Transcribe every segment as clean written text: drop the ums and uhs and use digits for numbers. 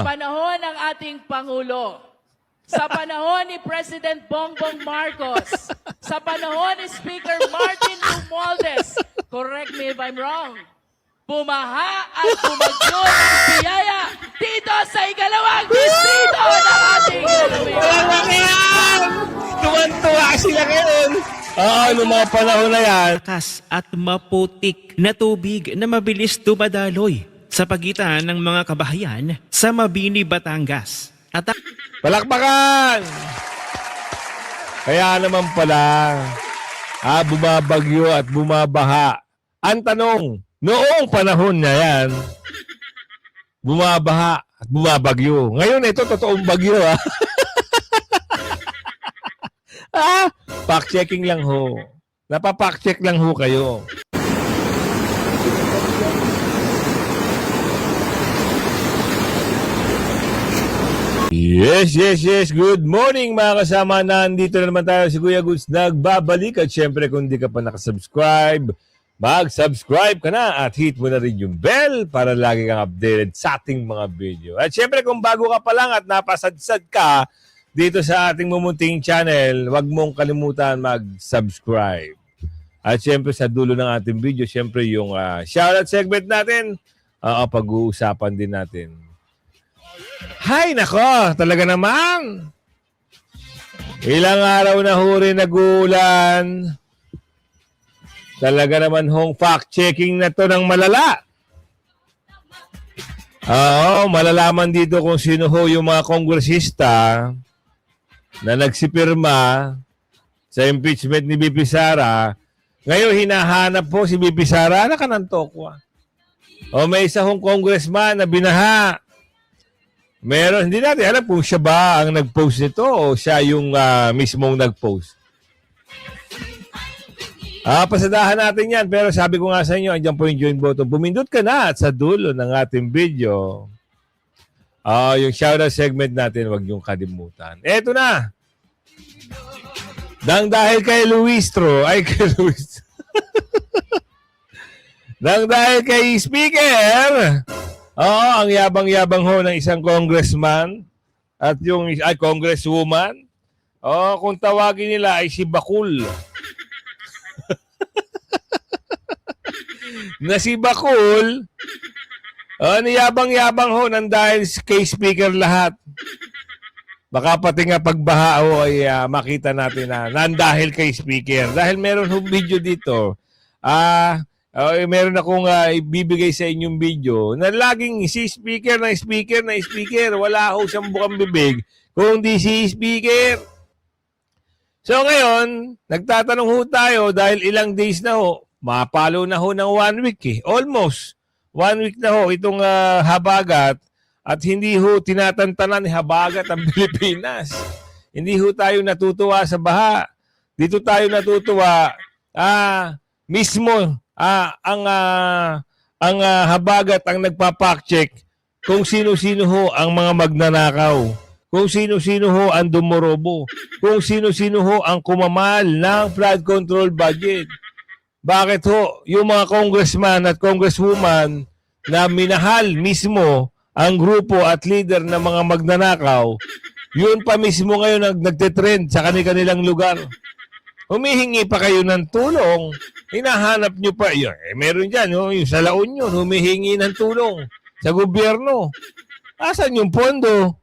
Panahon ng ating Pangulo, sa panahon ni President Bongbong Marcos, sa panahon ni Speaker Martin Romualdez, correct me if I'm wrong, bumaha at bumagyo ng biyaya dito sa ikalawang distrito ng ating Ngayon! Tuwan-tuwa sila ngayon. Oo, noong mga panahon na yan. Malakas at maputik na tubig na mabilis dumadaloy sa pagitan ng mga kabahayan sa Mabini, Batangas. At Palakpakan! Kaya naman pala, bumabagyo at bumabaha. Ang tanong, noong panahon na yan, bumabaha at bumabagyo. Ngayon, ito totoong bagyo, ha? Fact-checking lang ho. Napapack-check lang ho kayo. Yes. Good morning mga kasama. Nandito na naman tayo si Kuya Goods nagbabalik. At syempre kung di ka pa nakasubscribe, mag-subscribe ka na at hit mo na rin yung bell para lagi kang updated sa ating mga video. At syempre kung bago ka pa lang at napasadsad ka dito sa ating mumunting channel, huwag mong kalimutan mag-subscribe. At syempre sa dulo ng ating video, syempre yung shoutout segment natin, pag-uusapan din natin. Hay nako, talaga naman. Ilang araw na ho rin nag-uulan. Talaga naman hong fact-checking na to ng malala. Oo, malalaman dito kung sino ho yung mga kongresista na nagsipirma sa impeachment ni BP Sara. Ngayon, hinahanap po si BP Sara. Anak ka ng tokwa. O may isa hong congressman na binaha. Meron, hindi natin alam kung siya ba ang nag-post nito o siya yung mismong nag-post. Pasadahan natin yan. Pero sabi ko nga sa inyo, andyan po yung join button. Pumindot ka na at sa dulo ng ating video. Yung shoutout segment natin, huwag niyong kalimutan. Eto na. Dahil kay Luistro, Nang dahil kay Speaker, ang yabang-yabang ho ng isang congressman at yung congresswoman, kung tawagin nila ay si Bakul. Na si Bakul, niyabang-yabang ho nang dahil kay Speaker lahat. Baka pati nga pagbaha ho ay makita natin na nandahil kay Speaker. Dahil meron ho video dito, meron akong ibibigay sa inyong video na laging si Speaker. Wala ho siyang bukang bibig kundi si Speaker. So ngayon, nagtatanong ho tayo dahil ilang days na ho, mapalo na ho ng 1 week eh. Almost 1 week na ho itong habagat at hindi ho tinatantanan ni habagat ang Pilipinas. Hindi ho tayo natutuwa sa baha. Dito tayo natutuwa mismo ang habagat ang nagpapack-check kung sino-sino ho ang mga magnanakaw, kung sino-sino ho ang dumorobo, kung sino-sino ho ang kumamal ng flood control budget. Bakit ho yung mga congressman at congresswoman na minahal mismo ang grupo at leader ng mga magnanakaw, yun pa mismo ngayon ang nagtitrend sa kanilang lugar? Humihingi pa kayo ng tulong. Hinahanap nyo pa. Meron dyan, yung sa La Union, humihingi ng tulong sa gobyerno. Asan yung pondo?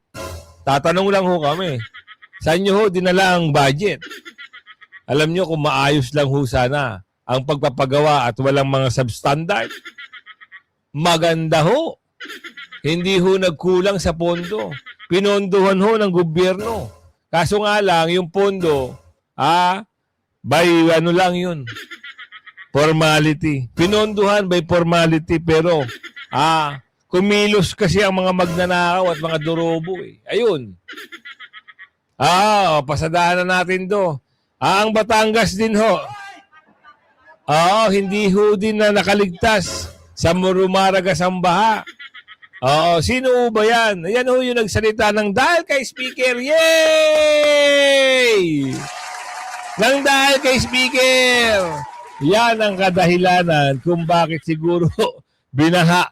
Tatanong lang ho kami. Saan nyo ho dinala ang budget? Alam nyo kung maayos lang ho sana ang pagpapagawa at walang mga substandard. Maganda ho. Hindi ho nagkulang sa pondo. Pinondohan ho ng gobyerno. Kaso nga lang, yung pondo, by ano lang yun, formality. Pinondohan by formality, pero kumilos kasi ang mga magnanakaw at mga durobo. Ayun. Pasadahan na natin do. Ang Batangas din ho. Hindi ho din na nakaligtas sa rumaragas ang baha. Sino ba yan? Yan ho yung nagsalita ng dahil kay Speaker. Yay! Nang dahil kay Speaker. Yan ang kadahilanan kung bakit siguro binaha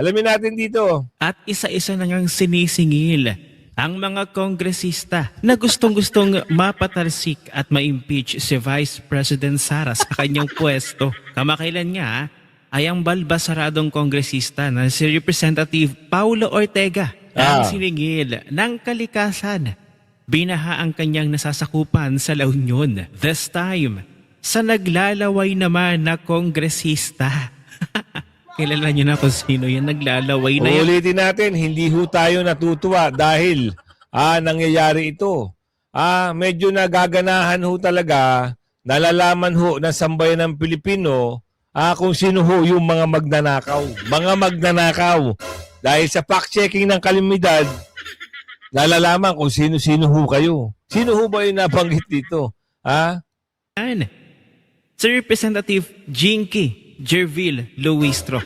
Alamin natin dito. At isa-isa na ngang sinisingil ang mga kongresista na gustong-gustong mapatalsik at ma-impeach si Vice President Sara sa kanyang pwesto. Kamakailan nga ay ang balbasaradong kongresista na si Representative Paulo Ortega ang siningil ng kalikasan. Binaha ang kanyang nasasakupan sa La Union. This time, sa naglalaway naman na kongresista. Kilala niyo na kung sino yan naglalaway na yan. Uulitin natin, hindi ho tayo natutuwa dahil nangyayari ito. Medyo nagaganahan ho talaga, nalalaman ho ng sambayan ng Pilipino kung sino ho yung mga magnanakaw. Mga magnanakaw. Dahil sa fact-checking ng kalamidad, nalalaman kung sino-sino ho kayo. Sino ho ba yung nabanggit dito? Si Representative Jinky Jervil Luistro.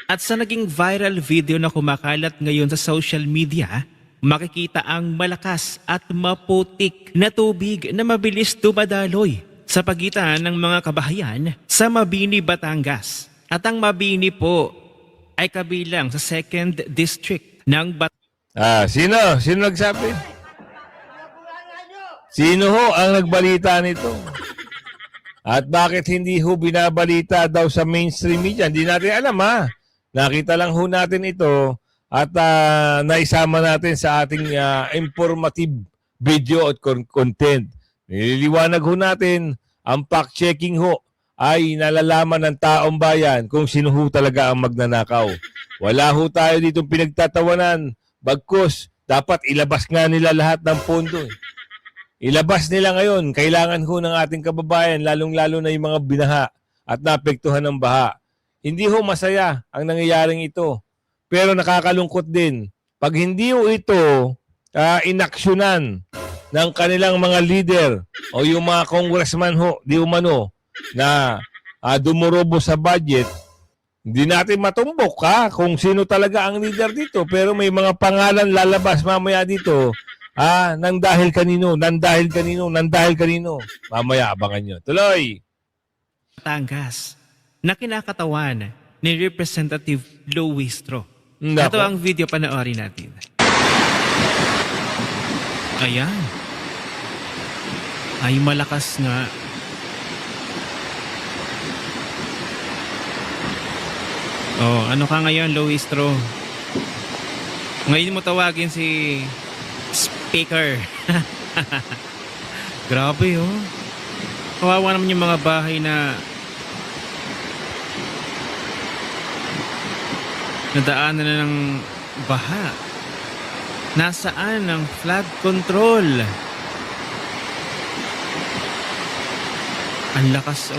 At sa naging viral video na kumakalat ngayon sa social media, makikita ang malakas at maputik na tubig na mabilis dumadaloy sa pagitan ng mga kabahayan sa Mabini, Batangas. At ang Mabini po ay kabilang sa 2nd District ng Batangas. Sino? Sino nagsabi? Sino ho ang nagbalita nito? At bakit hindi ho binabalita daw sa mainstream media? Hindi natin alam Nakita lang ho natin ito at naisama natin sa ating informative video at content. Nililiwanag ho natin ang fact-checking ho ay nalalaman ng taong bayan kung sino ho talaga ang magnanakaw. Wala ho tayo dito pinagtatawanan. Bagkus, dapat ilabas nga nila lahat ng pondo. Ilabas nila ngayon, kailangan ho ng ating kababayan, lalong-lalo na yung mga binaha at naapektuhan ng baha. Hindi ho masaya ang nangyayaring ito. Pero nakakalungkot din. Pag hindi ho ito inaksyonan ng kanilang mga leader o yung mga congressman ho, di umano, na dumurobo sa budget, hindi natin matumbok kung sino talaga ang leader dito. Pero may mga pangalan lalabas mamaya dito nang dahil kanino. Mamaya abangan nyo. Tuloy! Batangas na kinakatawan ni Representative Luistro. Nako. Ito ang video, panoorin natin. Ayan. Ay malakas nga. Ano ka ngayon, Luistro? Ngayon mo tawagin si Speaker. Grabe kawawa naman yung mga bahay na nadaanan na ng baha. Nasaan ang flood control? Ang lakas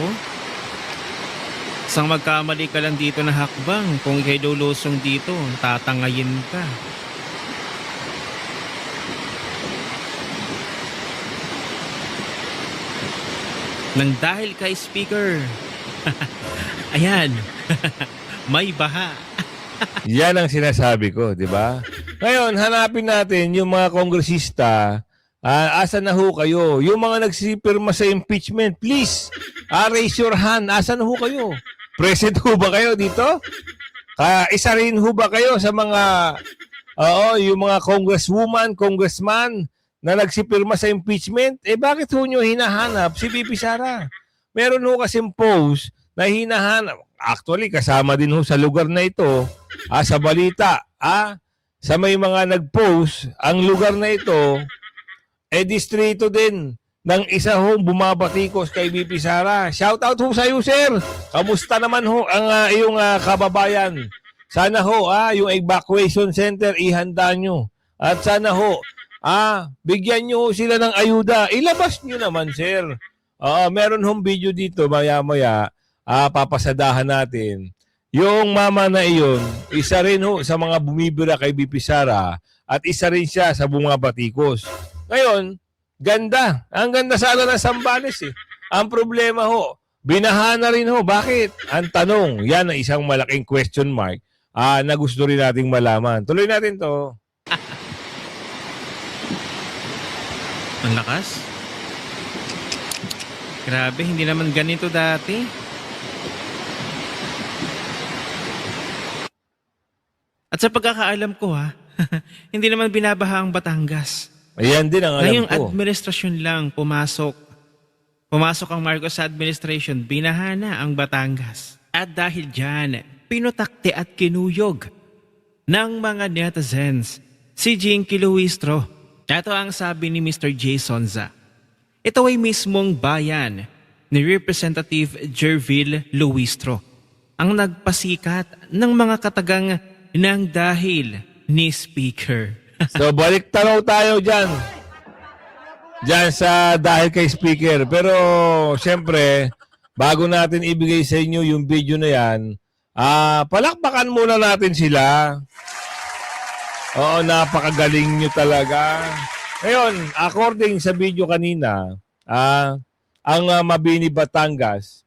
Sang magkamali ka lang dito na hakbang, kung ikay lulusong dito, tatangayin ka. Nang dahil kay Speaker. Ayan. May baha. Yan ang sinasabi ko, di ba? Ngayon, hanapin natin yung mga kongresista. Asan na ho kayo? Yung mga nagsipirma sa impeachment, please, raise your hand. Asan na ho kayo? Present ho ba kayo dito? Isa rin ho ba kayo sa mga, yung mga congresswoman, congressman na nagsipirma sa impeachment? Bakit ho nyo hinahanap si VP Sara? Meron ho kasing post na hinahanap. Actually, kasama din ho sa lugar na ito, sa balita, sa may mga nag-post, ang lugar na ito, distrito din ng isa hong bumabatikos kay VP Sara. Shout out ho sa iyo, sir. Kamusta naman ho ang iyong kababayan? Sana ho, yung evacuation center, ihanda nyo. At sana ho, bigyan nyo sila ng ayuda. Ilabas nyo naman, sir. Meron hong video dito, maya-maya, papasadahan natin. Yung mama na iyon, isa rin ho sa mga bumibira kay VP Sara at isa rin siya sa bumabatikos. Ngayon, ganda. Ang ganda sana ng Sambales Ang problema ho, binaha na rin ho. Bakit? Ang tanong, yan ang isang malaking question mark na gusto rin nating malaman. Tuloy natin to. Ang lakas. Grabe, hindi naman ganito dati. At sa pagkakaalam ko hindi naman binabaha ang Batangas. Ayan din ang alam Ngayong ko. administrasyon lang pumasok. Pumasok ang Marcos administration, binaha na ang Batangas. At dahil dyan, pinutakte at kinuyog ng mga netizens si Jinky Luistro. Ito ang sabi ni Mr. J. Sonza. Ito ay mismong bayan ni Representative Jervil Luistro ang nagpasikat ng mga katagang ng dahil ni Speaker. So balik tanaw tayo dyan. Dyan sa dahil kay Speaker. Pero syempre, bago natin ibigay sa inyo yung video na yan, palakpakan muna natin sila. Oo, napakagaling nyo talaga. Ngayon, according sa video kanina, ang Mabini, Batangas,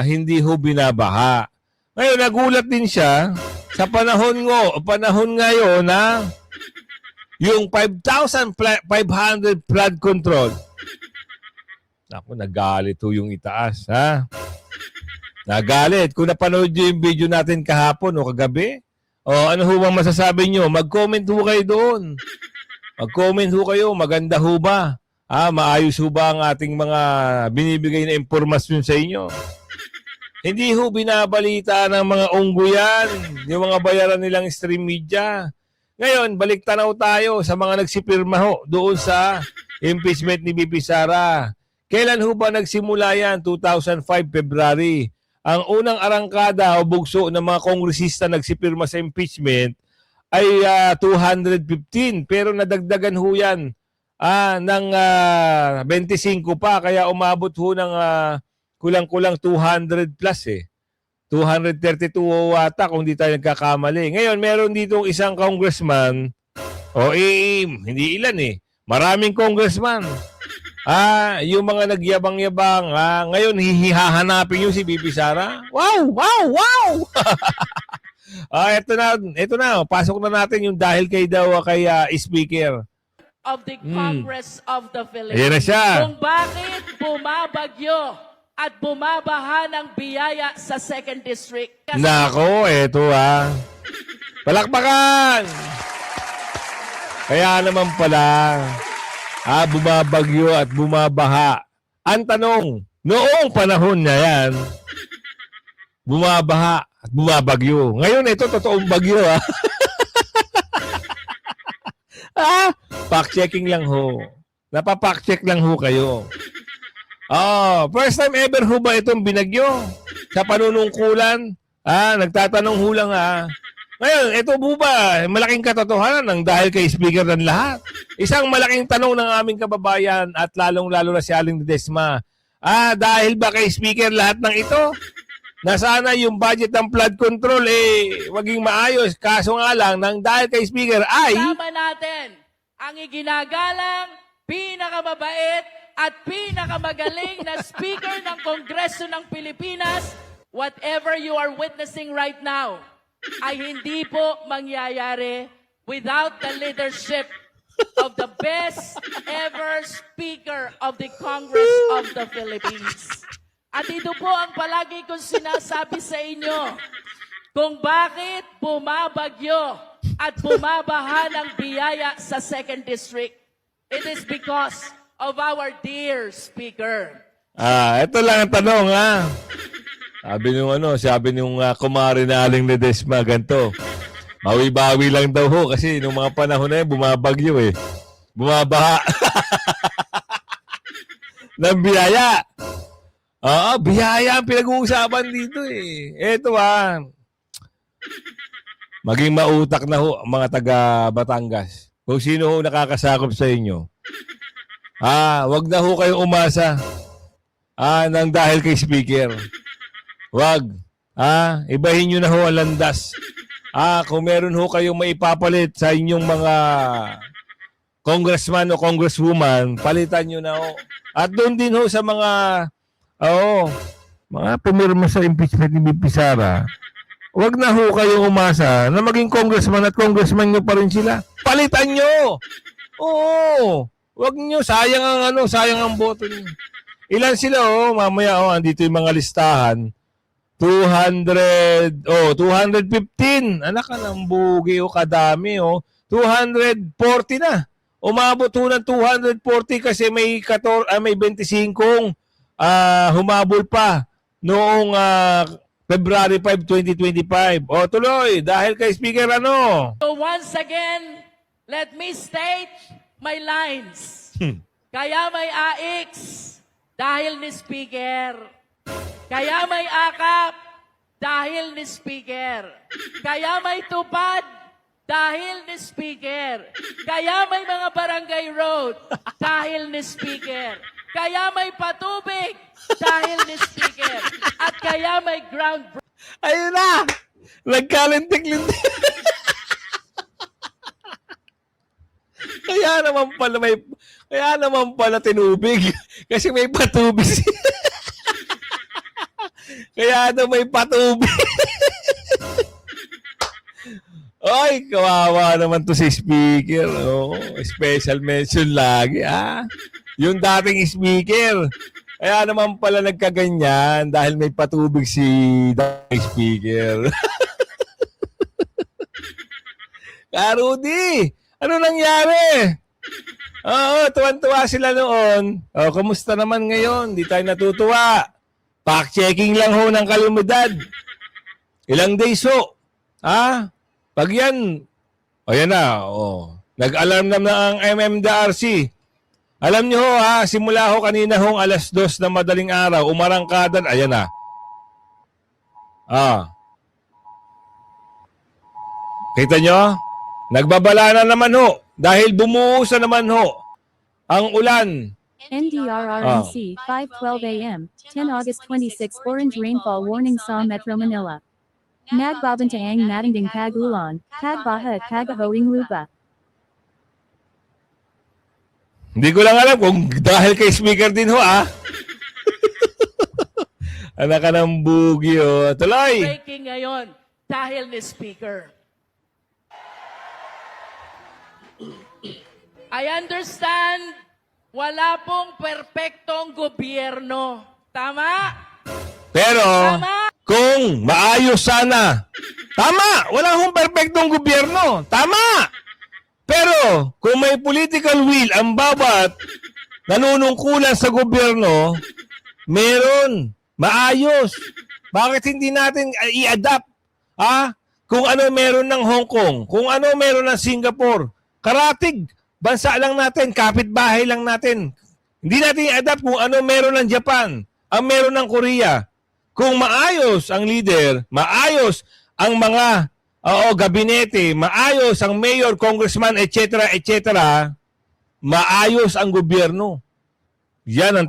hindi ho binabaha. Ngayon, nagulat din siya sa panahon ngayon na yung 5,500 flood control. Ako, nagalit ho yung itaas, ha? Nagalit. Kung napanood nyo yung video natin kahapon o kagabi, ano ho bang masasabi nyo? Mag-comment ho kayo doon. Mag-comment ho kayo. Maganda ho ba? Maayos ho ba ang ating mga binibigay na impormasyon sa inyo? Hindi ho binabalita ng mga ungguyan, yung mga bayaran nilang stream media. Ngayon, balik tanaw tayo sa mga nagsipirma ho doon sa impeachment ni BP Sara. Kailan ho ba nagsimula yan? 2005 February. Ang unang arangkada o bugso ng mga kongresista nagsipirma sa impeachment ay 215. Pero nadagdagan ho yan ng 25 pa. Kaya umabot ho ng kulang-kulang 200 plus eh. 232 ata kung di tayo nagkakamali. Ngayon, meron ditong isang congressman, hindi ilan eh, maraming congressman. Yung mga nagyabang-yabang, ngayon hihahanapin yung si BP Sara. Wow! Ito na, pasok na natin yung dahil kay Speaker. Of the Congress of the Philippines. Ayan na siya. Kung bakit bumabagyo at bumabaha ng biyaya sa 2nd District. Kasi Nako, eto Palakpakan! Kaya naman pala, bumabagyo at bumabaha. Ang tanong, noong panahon na yan, bumabaha at bumabagyo. Ngayon, ito totoong bagyo, Fact-checking lang ho. Napapack-check lang ho kayo. First time ever ho ba itong binagyo? Sa panunungkulan? Nagtatanong ho lang Ngayon, ito po ba malaking katotohanan ng dahil kay Speaker ng lahat? Isang malaking tanong ng aming kababayan at lalong-lalo na si Aling Ledesma. Dahil ba kay Speaker lahat ng ito? Na sana yung budget ng flood control maging maayos. Kaso nga lang, ng dahil kay Speaker ay... kasama natin ang iginagalang, pinakamabait at pinakamagaling na Speaker ng Kongreso ng Pilipinas. Whatever you are witnessing right now ay hindi po mangyayari without the leadership of the best ever Speaker of the Congress of the Philippines. At ito po ang palagi kong sinasabi sa inyo, kung bakit bumabagyo at bumabaha ng biyaya sa 2nd District. It is because of our dear Speaker. Ito lang ang tanong, Sabi nung kumari na Aling Ledesma, ganito. Mawi-bawi lang daw ho kasi nung mga panahon na yun, bumabagyo Bumabaha. ng biyaya. Biyaya ang pinag-uusapan dito Ito maging mautak na ho ang mga taga Batangas. Kung sino ho nakakasakop sa inyo. Wag na ho kayong umasa. Nang dahil kay Speaker. Wag. Ibahin nyo na ho ang landas. Kung meron ho kayong maipapalit sa inyong mga congressman o congresswoman, palitan nyo na ho. At doon din ho sa mga pumirma sa impeachment ni BP Sara, wag na ho kayong umasa na maging congressman at congressman nyo pa rin sila. Palitan nyo! Oo! Wag nyo, sayang ang boto nyo. Ilan sila mamaya andito yung mga listahan. 215. Anak ka ng bugi o kadami o. 240 na. Umabot ho ng 240 kasi may 25 humabol pa noong February 5, 2025. O tuloy, dahil kay Speaker ano? So once again, let me state my lines. Kaya may AX dahil ni Speaker. Kaya may akap dahil ni Speaker. Kaya may tupad dahil ni Speaker. Kaya may mga barangay road dahil ni Speaker. Kaya may patubig dahil ni Speaker. At kaya may ground. Ayun na! Nagkalintik-lintik. Kaya naman pala tinubig. Kasi may patubig. Kaya may patubig. Ay, kawawa naman to si Speaker. Oh, special mention lagi, Yung dating Speaker. Kaya naman pala nagkaganyan dahil may patubig si dating Speaker. Rudy, ano nangyari? Oo, tuwan-tuwa sila noon. Oh, kumusta naman ngayon? Di tayo natutuwa. Fact-checking lang ho ng kalimidad. Ilang days ho. Pag yan, ayan na, nag-alarm na ang MMDRC. Alam niyo ho, simula ho kanina hong 2:00 na madaling araw, umarangkadan, ayan na. Kita nyo? Nagbabala na naman ho, dahil bumuhos na naman ho ang ulan. NDRRMC, 5:12 a.m., 10 August 26 orange rainfall warning sa Metro Manila. Nagbabantaang natinding pagulan, pagbaha at pagahoing lupa. Hindi ko lang alam kung dahil kay Speaker din ho, Anak ka ng bugi, Tuloy! Breaking ngayon dahil ni Speaker. I understand wala pong perpektong gobyerno. Tama? Pero, Tama? kung maayos sana, tama! Wala hong perpektong gobyerno. Tama! Pero, kung may political will ang bawat nanunungkulan sa gobyerno, meron. Maayos. Bakit hindi natin i-adapt? Kung ano meron ng Hong Kong, kung ano meron ng Singapore, karatig, bansa lang natin, kapitbahay lang natin. Hindi natin i-adapt kung ano meron ng Japan, ang meron ng Korea. Kung maayos ang leader, maayos ang mga gabinete, maayos ang mayor, congressman, etc., maayos ang gobyerno. Yan ang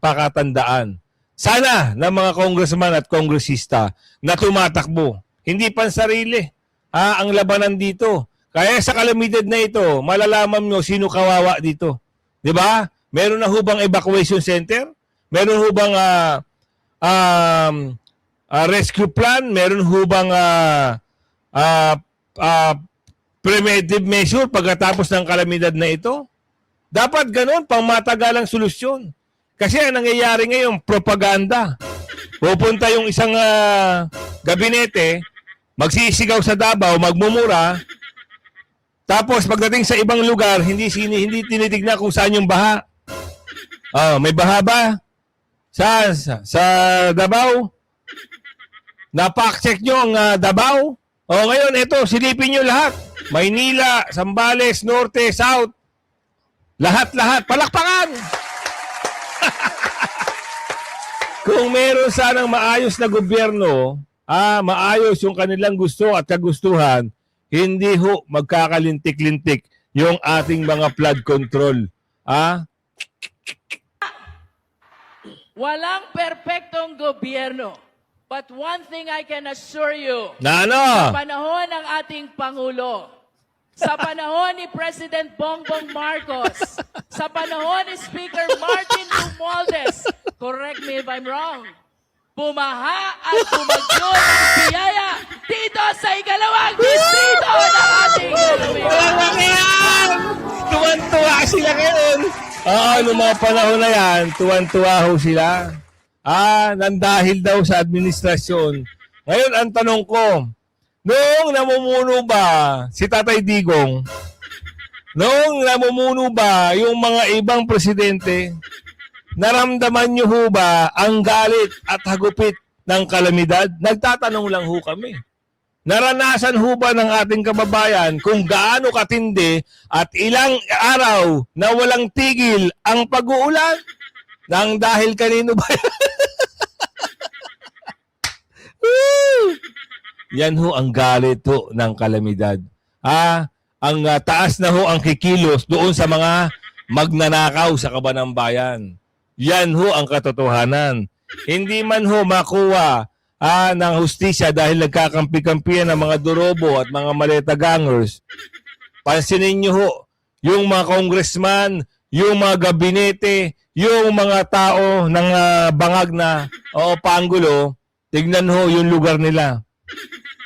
pakatandaan. Sana ng mga congressman at kongresista na tumatakbo. Hindi pansarili ang labanan dito. Kaya sa kalamidad na ito, malalaman nyo sino kawawa dito. Di ba? Meron na hubang evacuation center? Meron hubang rescue plan? Meron hubang preventive measure pagkatapos ng kalamidad na ito? Dapat ganun, pang matagalang solusyon. Kasi ang nangyayari ngayon, propaganda. Pupunta yung isang gabinete, magsisigaw sa Davao, magmumura, tapos pagdating sa ibang lugar, hindi tinitignan kung saan yung baha. May baha ba? Sa Davao? Napak-check nyo ang Davao? Ngayon, ito, silipin nyo lahat. Maynila, Zambales, Norte, South. Lahat-lahat. Palakpakan! Kung meron sanang maayos na gobyerno, maayos yung kanilang gusto at kagustuhan, hindi ho magkakalintik-lintik yung ating mga flood control. Walang perpektong gobyerno. But one thing I can assure you, Na sa ano? panahon ng ating Pangulo, sa panahon ni President Bongbong Marcos, sa panahon ni Speaker Martin Romualdez, correct me if I'm wrong, bumaha at bumagyo ng biyaya dito sa ikalawang distrito ng ating Walang yan! Tuwan-tuwa sila ngayon. Noong mga panahon na yan, tuwan-tuwa ho sila. nang dahil daw sa administrasyon. Ngayon, ang tanong ko, noong namumuno ba si Tatay Digong, noong namumuno ba yung mga ibang presidente, naramdaman nyo ho ba ang galit at hagupit ng kalamidad? Nagtatanong lang ho kami. Naranasan ho ba ng ating kababayan kung gaano katindi at ilang araw na walang tigil ang pag-uulan? Nang dahil kanino ba yan? Yan ho ang galit ho ng kalamidad. Ang taas na ho ang kikilos doon sa mga magnanakaw sa kabanang bayan. Yan ho ang katotohanan. Hindi man ho makuha ng hustisya dahil nagkakampi-kampihan ng mga durobo at mga maleta gangers. Pansinin nyo ho, yung mga congressman, yung mga gabinete, yung mga tao ng bangag na panggulo, tignan ho yung lugar nila.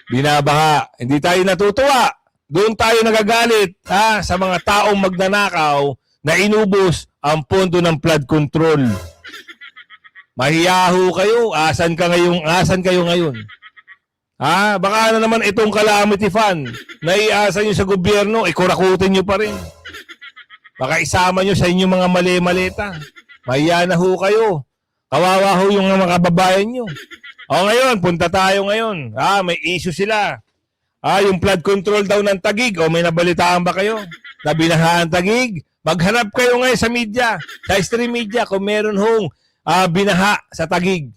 Binabaha. Hindi tayo natutuwa. Doon tayo nagagalit sa mga taong magnanakaw na inubos ang pondo ng flood control. Mahiyaho kayo. Asan kayo ngayon? Baka na naman itong calamity fund na iasa nyo sa gobyerno, kurakutin nyo pa rin. Baka isama nyo sa inyong mga mali-maleta. Mahiya na ho kayo. Kawawa ho yung mga kababayan nyo. Ngayon, punta tayo ngayon. May issue sila. Yung flood control daw ng Taguig. May nabalitaan ba kayo? Na binahaan Taguig? Maghanap kayo ngayon sa media, sa stream media, kung meron hong binaha sa Taguig.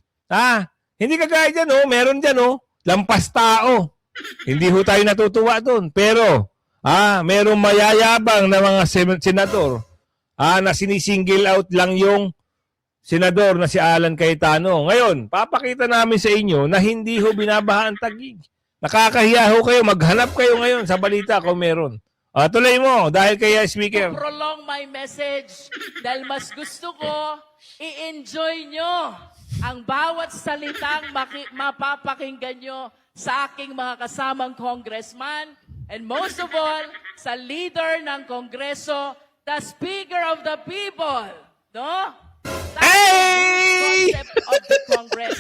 Hindi kagaya dyan, meron dyan, lampas tao. Hindi ho tayo natutuwa doon. Pero, merong mayayabang na mga senador na sinisingle out lang yung senador na si Alan Cayetano. Ngayon, papakita namin sa inyo na hindi ho binabaha ang Taguig. Nakakahiya ho kayo. Maghanap kayo ngayon sa balita kung meron. Tuloy mo, dahil kaya speaker. Prolong my message dahil mas gusto ko i-enjoy nyo ang bawat salitang mapapakinggan nyo sa aking mga kasamang congressman and most of all, sa leader ng Kongreso, the Speaker of the People. No? Hey! Concept of the Congress.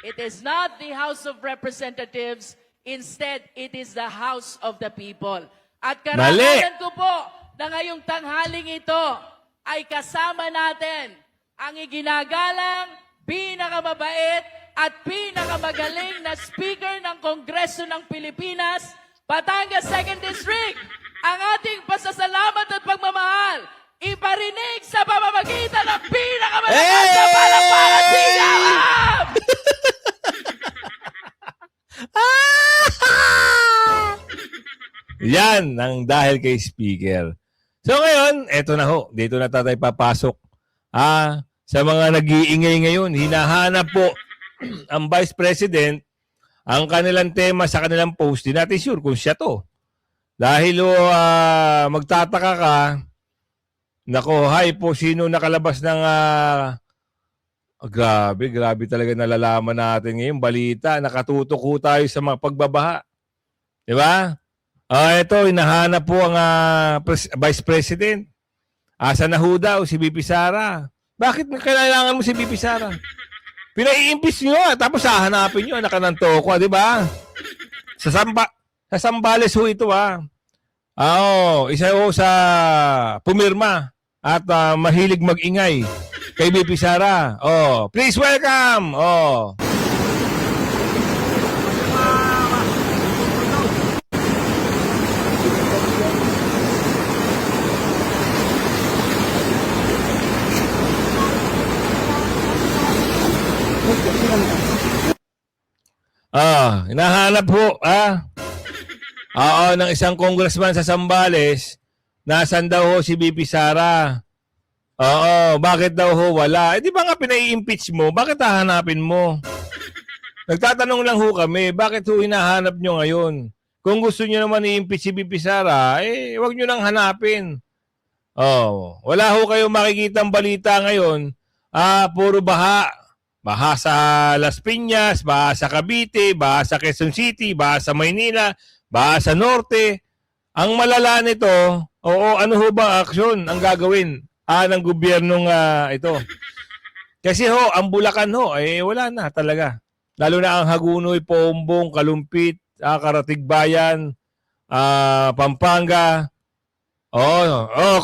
It is not the House of Representatives. Instead, it is the House of the People. At karangalan ko po na ngayong tanghaling ito ay kasama natin ang iginagalang, pinakamabait at pinakamagaling na Speaker ng Kongreso ng Pilipinas, Batangas 2nd District. Ang ating pasasalamat at pagmamahal iparinig sa pamamagitan ng pinakamalakas na palakpakan sigaw! Yan ang dahil kay speaker. So ngayon, eto na ho. Dito na tayo papasok. Sa mga nag-iingay ngayon, hinahanap po ang Vice President ang kanilang tema sa kanilang post. Di natin sure kung siya to. Dahil magtataka ka, nako, hi po, sino nakalabas ng grabe talaga nalalaman natin ngayon. Balita, nakatutok ho tayo sa mga pagbabaha. Di ba? Ito, hinahanap po ang Vice President. Asa na ho daw si BP Sara? Bakit kailangan mo si BP Sara? Pinai-impis nyo, tapos hahanapin nyo, anak ka ng toko, di ba? Sa Sambales ho ito, isa ho sa pumirma at mahilig mag-ingay kay BP Sara. Please welcome. Hinahanap po, ng isang congressman sa Sambales, nasan daw ho si BP Sara? Bakit daw ho wala? Di ba nga pinai-impeach mo? Bakit hahanapin mo? Nagtatanong lang ho kami, bakit ho hinahanap nyo ngayon? Kung gusto nyo naman i-impeach si BP Sara, wag nyo nang hanapin. Wala ho kayong makikitang balita ngayon. Puro baha. Baha sa Las Piñas, baha sa Cavite, baha sa Quezon City, baha sa Maynila, baha sa Norte. Ang malala nito, ano ho ba aksyon ang gagawin ng gobyernong ito? Kasi ho, ang Bulacan ho, wala na talaga. Lalo na ang Hagunoy, Pombong, Kalumpit, Karatigbayan, Pampanga.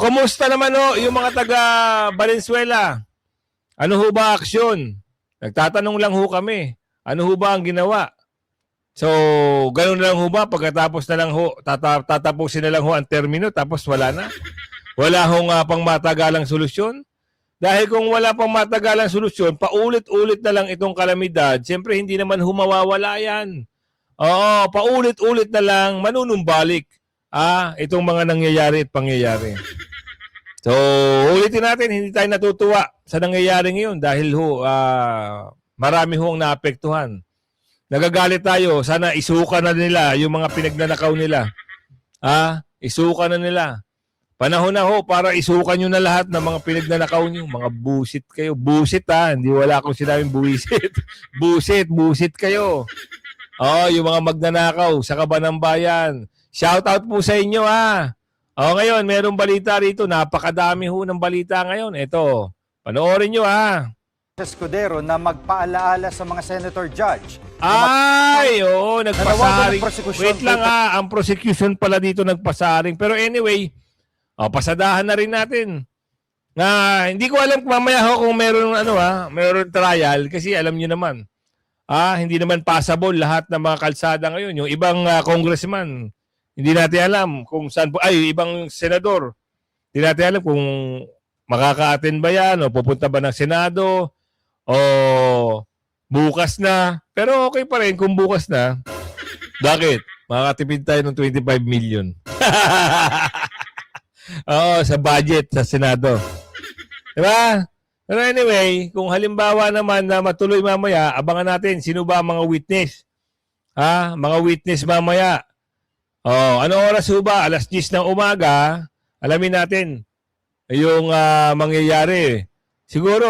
Kumusta naman ho yung mga taga Valenzuela? Ano ho ba aksyon? Nagtatanong lang ho kami. Ano ho ba ang ginawa? So, ganun lang ho ba? Pagkatapos na lang ho, tatapusin na lang ho ang termino, tapos wala na? Wala hong pang matagalang solusyon? Dahil kung wala pang matagalang solusyon, paulit-ulit na lang itong kalamidad, siyempre hindi naman humawawala yan. Oo, paulit-ulit na lang, manunumbalik itong mga nangyayari at pangyayari. So, ulitin natin, hindi tayo natutuwa sa nangyayari ngayon dahil marami ho ang naapektuhan. Nagagalit tayo, sana isuka na nila yung mga pinagnanakaw nila. Isuka na nila. Panahon na ho para isuka nyo na lahat ng mga pinagnanakaw nyo. Mga busit kayo. Busit hindi wala akong sinabing buwisit. busit kayo. Yung mga magnanakaw sa Kabanang Bayan. Shout out po sa inyo ngayon, merong balita rito. Napakadami ho ng balita ngayon. Ito, panoorin nyo Escudero na magpaalaala sa mga senator judge. Nagpasaring. Wait lang ang prosecution pala dito nagpasaring. Pero anyway, pasadahan na rin natin. Hindi ko alam kung mamaya ho kung meron trial kasi alam nyo naman. Hindi naman passable lahat ng mga kalsada ngayon. Yung ibang congressman, hindi natin alam kung saan ibang senador. Hindi natin alam kung makaka-attend ba yan o pupunta ba ng Senado o bukas na. Pero okay pa rin kung bukas na. Bakit? Makakatipid tayo ng 25 million. Sa budget sa Senado. Diba? Pero anyway, kung halimbawa naman na matuloy mamaya, abangan natin sino ba ang mga witness. Mga witness mamaya. Ano oras ho ba? 10:00 ng umaga. Alamin natin yung mangyayari. Siguro,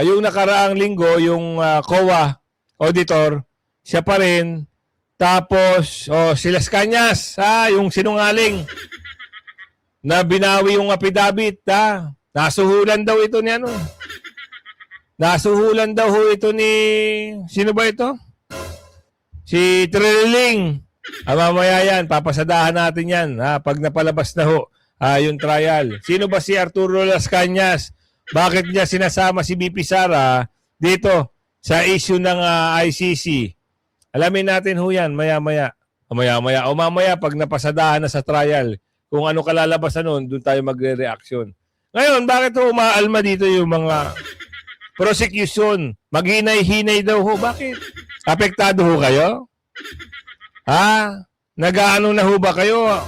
yung nakaraang linggo, yung COA auditor, siya pa rin. Tapos, si Las Cañas, yung sinungaling na binawi yung affidavit, nasuhulan daw ito ni Nasuhulan daw ho ito ni, sino ba ito? Si Trililing. Mamaya yan, papasadahan natin yan pag napalabas na ho yung trial. Sino ba si Arturo Las Cañas? Bakit niya sinasama si BP Sara dito sa issue ng ICC? Alamin natin ho yan maya-maya. Mamaya pag napasadahan na sa trial, kung ano kalalabasan nun, doon tayo magre-reaction. Ngayon, bakit ho umaalma dito yung mga prosecution? Maghinay-hinay daw ho. Bakit? Apektado ho kayo? Nag-aano na ho ba kayo?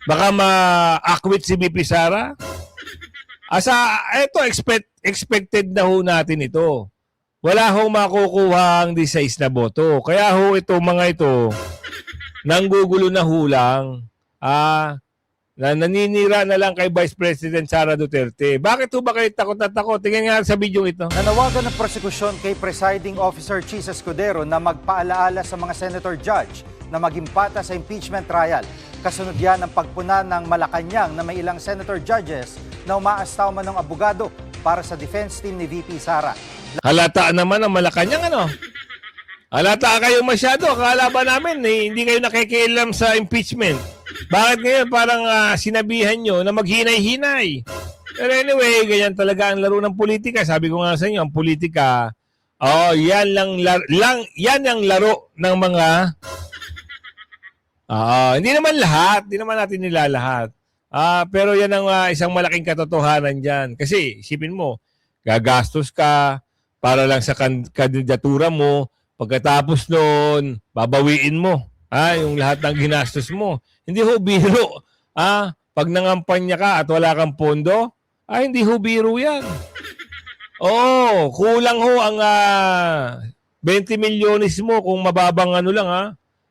Baka ma-acquit si BP Sara? Ito, expected na ho natin ito. Wala ho makukuha ang 16 na boto. Kaya ho ito, mga ito, nanggugulo na ho lang. Na naninira na lang kay Vice President Sara Duterte. Bakit ho ba kayo takot na takot? Tingnan nga sa video ito. Nanawagan ng prosekusyon kay Presiding Officer Chis Escudero na magpaalaala sa mga senator judge na maging pata sa impeachment trial. Kasunod yan ang pagpuna ng Malacanang na may ilang senator judges na umaastaw man ng abogado para sa defense team ni VP Sara. Halata naman ang Malacanang, Halata kayo masyado. Akala ba namin hindi kayo nakikialam sa impeachment? Bakit ngayon parang sinabihan nyo na maghinay-hinay? Pero anyway, ganyan talaga ang laro ng politika. Sabi ko nga sa inyo, ang politika, yan ang laro ng mga hindi naman lahat, hindi naman natin nilalahat. Pero yan ang isang malaking katotohanan dyan. Kasi isipin mo, gagastos ka para lang sa kandidatura mo, pagkatapos noon, babawiin mo yung lahat ng ginastos mo. Hindi ho biro. Pag nangampanya ka at wala kang pondo, hindi ho biro yan. Kulang ho ang 20 milyones mo kung mababang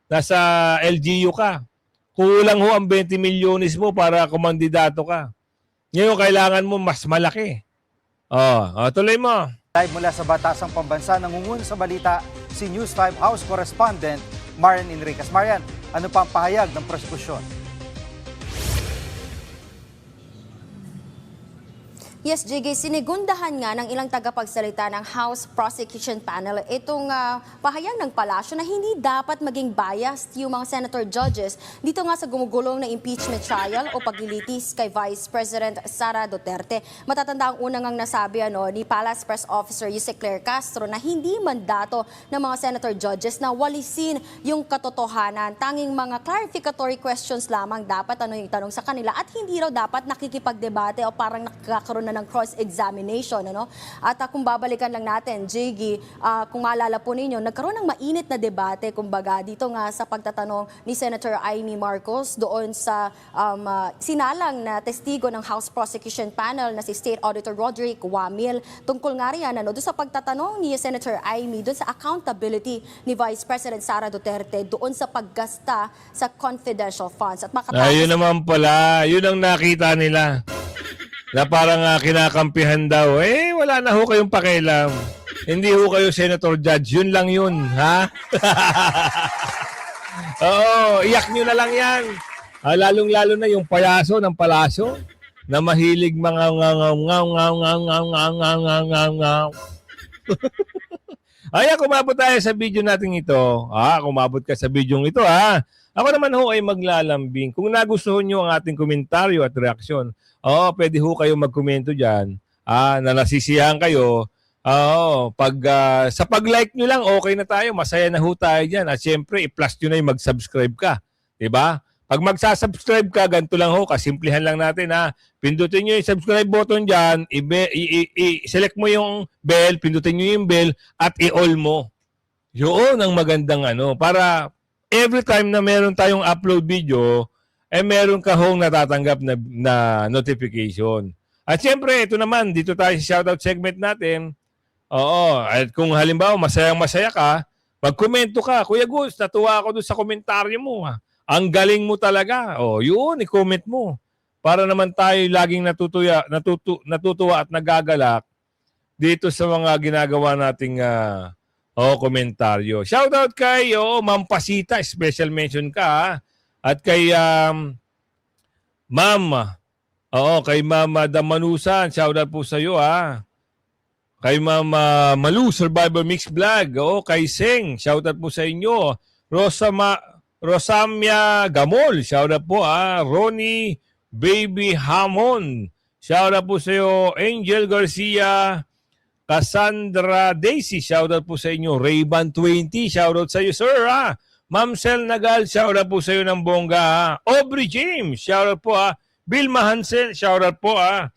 nasa LGU ka. Kulang ho ang 20 milyones mo para kumandidato ka. Ngayon, kailangan mo mas malaki. Tuloy mo. Live mula sa Batasang Pambansa, nangunguna sa balita si News 5 House Correspondent Marian Enriquez. Marian, ano pa ang pahayag ng prosekusyon? Yes, JG, sinigundahan nga ng ilang tagapagsalita ng House Prosecution Panel itong pahayag ng palasyo na hindi dapat maging biased yung mga senator judges dito nga sa gumugulong na impeachment trial o paglilitis kay Vice President Sara Duterte. Matatanda ang unang nasabi ni Palace Press Officer Yuse Claire Castro na hindi mandato ng mga senator judges na walisin yung katotohanan. Tanging mga clarificatory questions lamang dapat yung tanong sa kanila at hindi raw dapat nakikipagdebate o parang nakakaroon ng cross-examination. At kung babalikan lang natin, JG, kung maalala po ninyo, nagkaroon ng mainit na debate, kumbaga, dito nga sa pagtatanong ni Senator Amy Marcos doon sa sinalang na testigo ng House Prosecution Panel na si State Auditor Roderick Wamil. Tungkol nga riyan, doon sa pagtatanong ni Senator Amy, doon sa accountability ni Vice President Sara Duterte doon sa paggasta sa confidential funds. At Ayun naman pala, yun ang nakita nila. Na parang kinakampihan daw, wala na ho kayong pakialam. Hindi ho kayo senator judge, yun lang yun, ha? Oo, iyak nyo na lang yan. Lalong-lalo na yung payaso ng palasyo na mahilig mga ngaw. Ay, kumabot tayo sa video natin ito. Kumabot ka sa video ito, ha? Ako naman ho ay maglalambing. Kung nagustuhan nyo ang ating komentaryo at reaksyon, pwede ho kayo magkomento dyan. Na nasisiyahan kayo. Sa pag-like nyo lang, okay na tayo. Masaya na ho tayo dyan. At syempre, i-plus nyo na yung mag-subscribe ka. Diba? Pag magsasubscribe ka, ganito lang ho. Kasimplihan lang natin, ha. Pindutin nyo yung subscribe button dyan. I-select mo yung bell. Pindutin nyo yung bell. At i-all mo. Yun ang magandang para every time na meron tayong upload video, meron ka hong natatanggap na notification. At siyempre, ito naman, dito tayo sa shoutout segment natin. At kung halimbawa masayang-masaya ka, magkomento ka. Kuya Gus, natuwa ako doon sa komentaryo mo. Ang galing mo talaga. Yun, i-comment mo. Para naman tayo laging natutuwa at nagagalak dito sa mga ginagawa nating komentaryo. Shoutout kay Ma'am Pasita, special mention ka, ha? At kay kay Mama Damanusan, shoutout po sa iyo, ha. Kay Mama Malu Survivor Mix Vlog, kay Seng, shoutout po sa inyo. Rosamia Gamol, shoutout po, ha. Ronnie Baby Hamon, shoutout po sa iyo. Angel Garcia, Cassandra Daisy, shoutout po sa inyo. Rayban 20, shoutout sa iyo, sir, ha. Ma'am Sel Nagal, shoutout po sa iyo ng bongga, ha. Aubrey James, shoutout po, ha. Vilma Hansel, shoutout po, ha.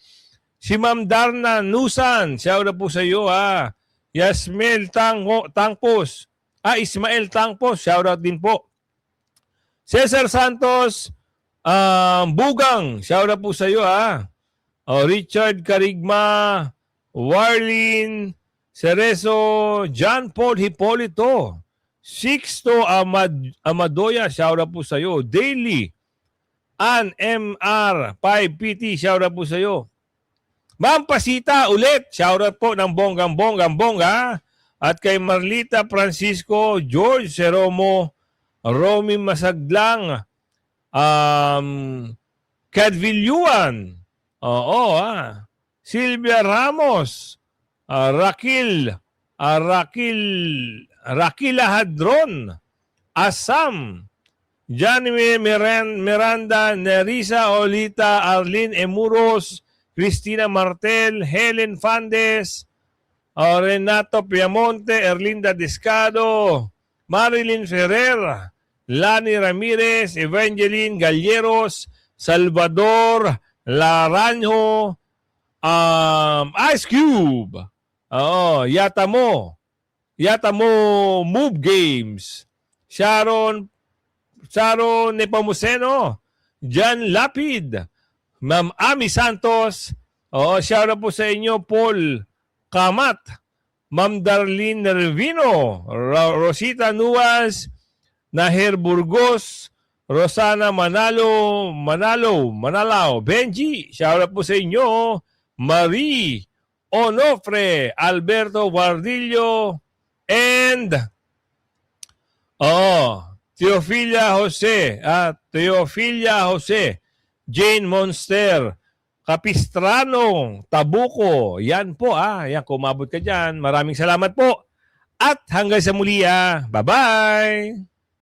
Si Ma'am Darna Nusan, shoutout po sa iyo, ha. Yasmel Tangpos, Ismael Tangpos, shoutout din po. Cesar Santos, Bugang, shoutout po sa iyo, ha. Richard Carigma, Warlin Cerezo, John Paul Hipolito, Sixto Amadoya, shoutout po sa iyo. Daily, Ann MR, 5PT, shoutout po sa iyo. Ma'am Pasita, ulit, shoutout po ng bonggang-bongga. At kay Marlita Francisco, George Seromo, Romy Masaglang, Cadvilluan, Silvia Ramos, Rakila Hadron, Asam, Janime Miranda, Nerissa Olita, Arlene Emuros, Cristina Martel, Helen Fandes, Renato Piamonte, Erlinda Descado, Marilyn Ferrer, Lani Ramirez, Evangeline Galleros, Salvador Laranjo, Ice Cube, Yatamo Move Games, Sharon Nepomuceno, Jan Lapid, Ma'am Ami Santos, shoutout po sa inyo, Paul Kamat, Ma'am Darlene Nervino, Rosita Nuas, Naher Burgos, Rosana Manalao, Benji, shoutout po sa inyo, Marie Onofre, Alberto Guardillo, and Teofilia Jose, Jane Monster, Capistrano, Tabuco. Yan po yan, kumabot ka dyan. Maraming salamat po. At hanggang sa muli Bye-bye!